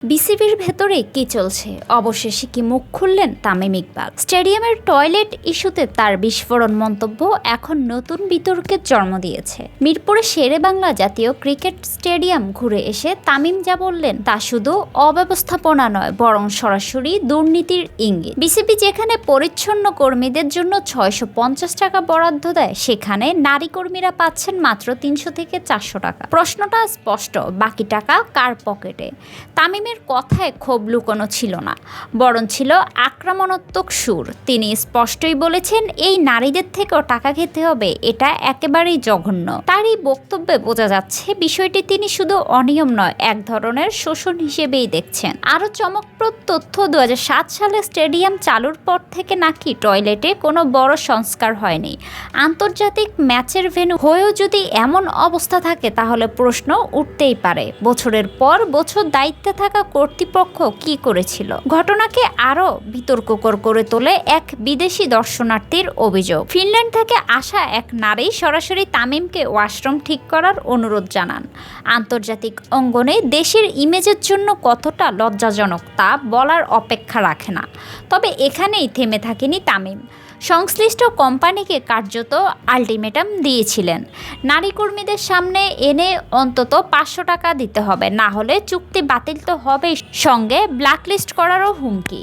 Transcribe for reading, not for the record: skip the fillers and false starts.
বিসিবির ভেতরে কি চলছে? অবশেষে কি মুখ খুললেন তামিম ইকবাল? স্টেডিয়ামের টয়লেট ইস্যুতে তার বিস্ফোরণ মন্তব্য এখন নতুন বিতর্কের জন্ম দিয়েছে। মিরপুরে শেরেবাংলা জাতীয় ক্রিকেট স্টেডিয়াম ঘুরে এসে তামিম যা বললেন তা শুধু অব্যবস্থাপনা নয়, বরং সরাসরি দুর্নীতির ইঙ্গিত। বিসিবি যেখানে পরিচ্ছন্ন কর্মীদের জন্য 650 টাকা বরাদ্দ দেয়, সেখানে নারী কর্মীরা পাচ্ছেন মাত্র 300 থেকে 400 টাকা। প্রশ্নটা স্পষ্ট, বাকি টাকা কার পকেটে? তামিমের কথায় ক্ষোভ লুকোনো ছিল না, বরং ছিল আক্রমণাত্মক সুর। তিনি স্পষ্টই বলেছেন, এই নারীদের থেকেও টাকা খেতে হবে, এটা একেবারেই জঘন্য। তার এই বক্তব্যে বোঝা যাচ্ছে বিষয়টি তিনি শুধু অনিয়ম নয়, এক ধরনের শোষণ হিসেবেই দেখছেন। আরও চমকপ্রদ তথ্য, 2007 সালে স্টেডিয়াম চালুর পর থেকে নাকি টয়লেটে কোনো বড় সংস্কার হয়নি। আন্তর্জাতিক ম্যাচের ভেন্যু হয়েও যদি এমন অবস্থা থাকে, তাহলে প্রশ্ন উঠতেই পারে, বছরের পর বছর দায়িত্বে থাকা কর্তৃপক্ষ কি করেছিল? ঘটনাকে আরও বিতর্ককর করে তোলে এক বিদেশি দর্শনার্থীর অভিযোগ। ফিনল্যান্ড থেকে আসা এক নারী সরাসরি তামিমকে ওয়াশরুম ঠিক করার অনুরোধ জানান। আন্তর্জাতিক অঙ্গনে দেশের ইমেজের জন্য কতটা লজ্জাজনক তা বলার অপেক্ষা রাখে না। তবে এখানেই থেমে থাকেনি তামিম। সংশ্লিষ্ট কোম্পানিকে কার্যত আল্টিমেটাম দিয়েছিলেন, নারী কর্মীদের সামনে এনে অন্তত 500 টাকা দিতে হবে, না হলে চুক্তি বাতিল তো হবেই, সঙ্গে ব্ল্যাকলিস্ট করারও হুমকি।